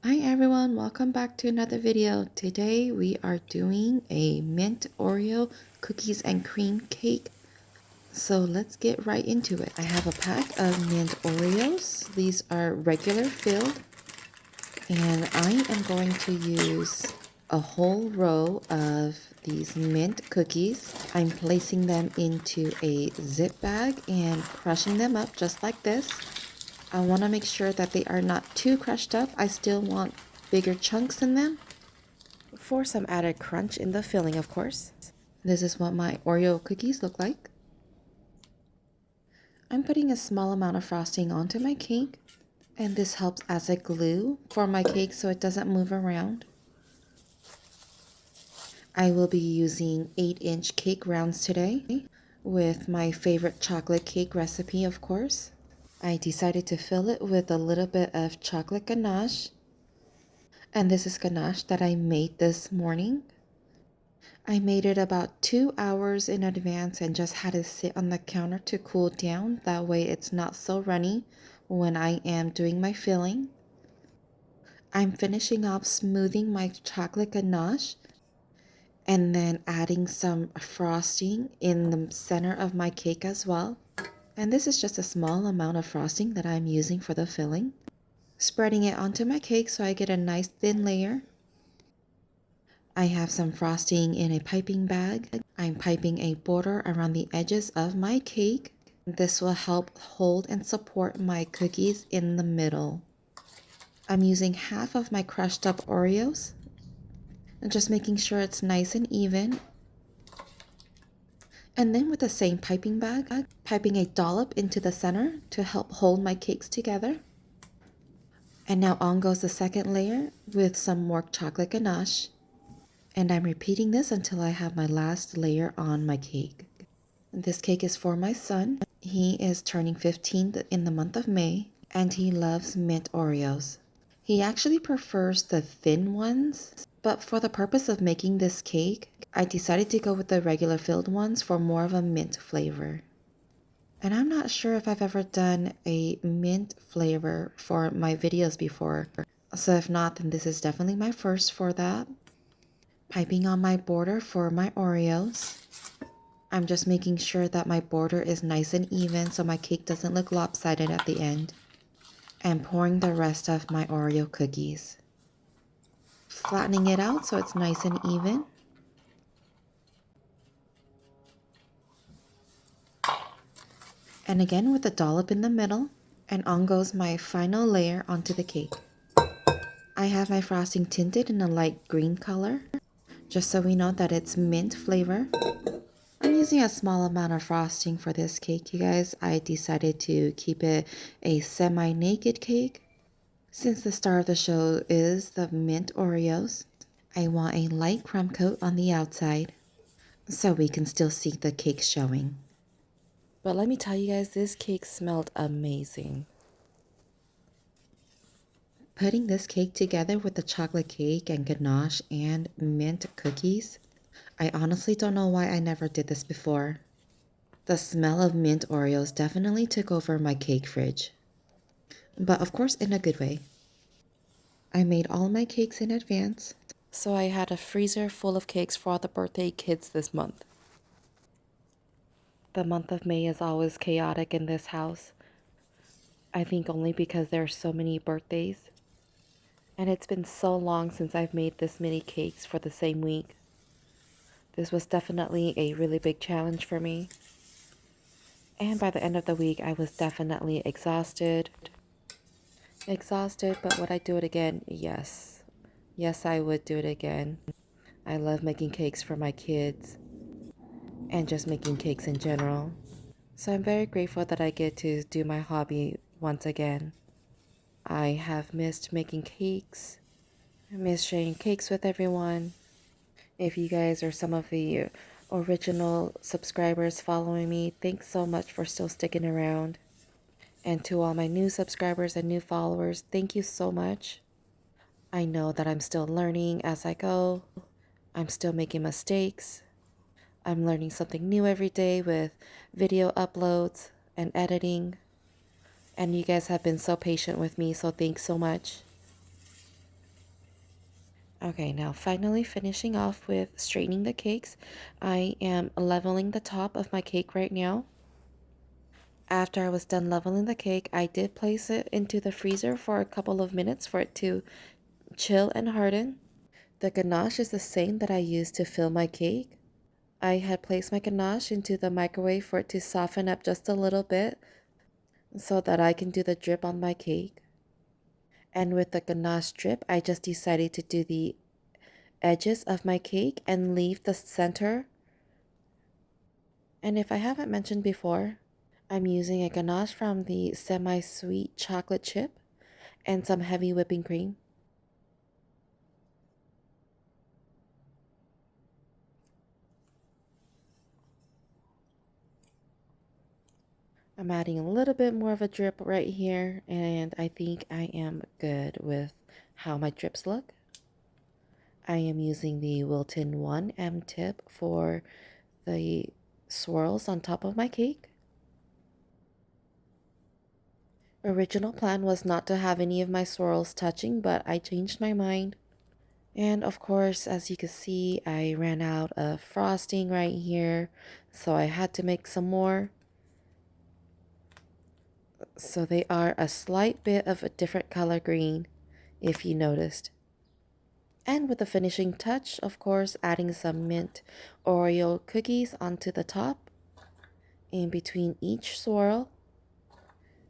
Hi everyone, welcome back to another video. Today we are doing a mint Oreo cookies and cream cake. So let's get right into it. I have a pack of mint Oreos. These are regular filled and I am going to use a whole row of these mint cookies. I'm placing them into a zip bag and crushing them up just like this. I want to make sure that they are not too crushed up. I still want bigger chunks in them for some added crunch in the filling, of course. This is what my Oreo cookies look like. I'm putting a small amount of frosting onto my cake, and this helps as a glue for my cake so it doesn't move around. I will be using 8-inch cake rounds today with my favorite chocolate cake recipe, of course. I decided to fill it with a little bit of chocolate ganache, and this is ganache that I made this morning. I made it about 2 hours in advance and just had it sit on the counter to cool down. That way it's not so runny when I am doing my filling. I'm finishing off smoothing my chocolate ganache and then adding some frosting in the center of my cake as well. And this is just a small amount of frosting that I'm using for the filling. Spreading it onto my cake so I get a nice thin layer. I have some frosting in a piping bag. I'm piping a border around the edges of my cake. This will help hold and support my cookies in the middle. I'm using half of my crushed up Oreos and just making sure it's nice and even. And then with the same piping bag, piping a dollop into the center to help hold my cakes together. And now on goes the second layer with some more chocolate ganache. And I'm repeating this until I have my last layer on my cake. This cake is for my son. He is turning 15 in the month of May, and he loves mint Oreos. He actually prefers the thin ones, but for the purpose of making this cake, I decided to go with the regular filled ones for more of a mint flavor. And I'm not sure if I've ever done a mint flavor for my videos before, so if not, then this is definitely my first for that. Piping on my border for my Oreos. I'm just making sure that my border is nice and even so my cake doesn't look lopsided at the end. And pouring the rest of my Oreo cookies. Flattening it out so it's nice and even. And again with a dollop in the middle. And on goes my final layer onto the cake. I have my frosting tinted in a light green color, just so we know that it's mint flavor. I'm using a small amount of frosting for this cake, you guys. I decided to keep it a semi-naked cake. Since the star of the show is the mint Oreos, I want a light crumb coat on the outside so we can still see the cake showing. But let me tell you guys, this cake smelled amazing. Putting this cake together with the chocolate cake and ganache and mint cookies, I honestly don't know why I never did this before. The smell of mint Oreos definitely took over my cake fridge. But of course in a good way. I made all my cakes in advance, so I had a freezer full of cakes for all the birthday kids this month. The month of May is always chaotic in this house. I think only because there are so many birthdays. And it's been so long since I've made this many cakes for the same week. This was definitely a really big challenge for me. And by the end of the week, I was definitely exhausted. But would I do it again? Yes. Yes, I would do it again. I love making cakes for my kids and just making cakes in general. So I'm very grateful that I get to do my hobby once again. I have missed making cakes. I miss sharing cakes with everyone. If you guys are some of the original subscribers following me, thanks so much for still sticking around. And to all my new subscribers and new followers, thank you so much. I know that I'm still learning as I go. I'm still making mistakes. I'm learning something new every day with video uploads and editing. And you guys have been so patient with me, so thanks so much. Okay, now finally finishing off with straightening the cakes. I am leveling the top of my cake right now. After I was done leveling the cake, I did place it into the freezer for a couple of minutes for it to chill and harden. The ganache is the same that I used to fill my cake. I had placed my ganache into the microwave for it to soften up just a little bit so that I can do the drip on my cake. And with the ganache drip, I just decided to do the edges of my cake and leave the center. And if I haven't mentioned before, I'm using a ganache from the semi-sweet chocolate chip and some heavy whipping cream. I'm adding a little bit more of a drip right here, and I think I am good with how my drips look. I am using the Wilton 1M tip for the swirls on top of my cake. Original plan was not to have any of my swirls touching, but I changed my mind. And of course, as you can see, I ran out of frosting right here, so I had to make some more. So they are a slight bit of a different color green, if you noticed. And with the finishing touch, of course, adding some mint Oreo cookies onto the top in between each swirl.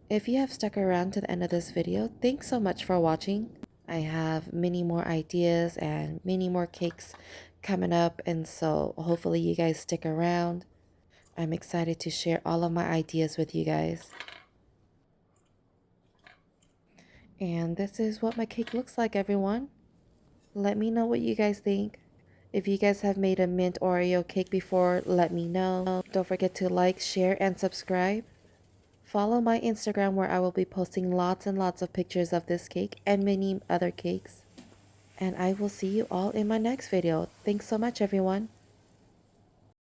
If you have stuck around to the end of this video, thanks so much for watching. I have many more ideas and many more cakes coming up, and so hopefully you guys stick around. I'm excited to share all of my ideas with you guys. And this is what my cake looks like, everyone. Let me know what you guys think. If you guys have made a mint Oreo cake before, let me know. Don't forget to like, share, and subscribe. Follow my Instagram where I will be posting lots and lots of pictures of this cake and many other cakes. And I will see you all in my next video. Thanks so much, everyone.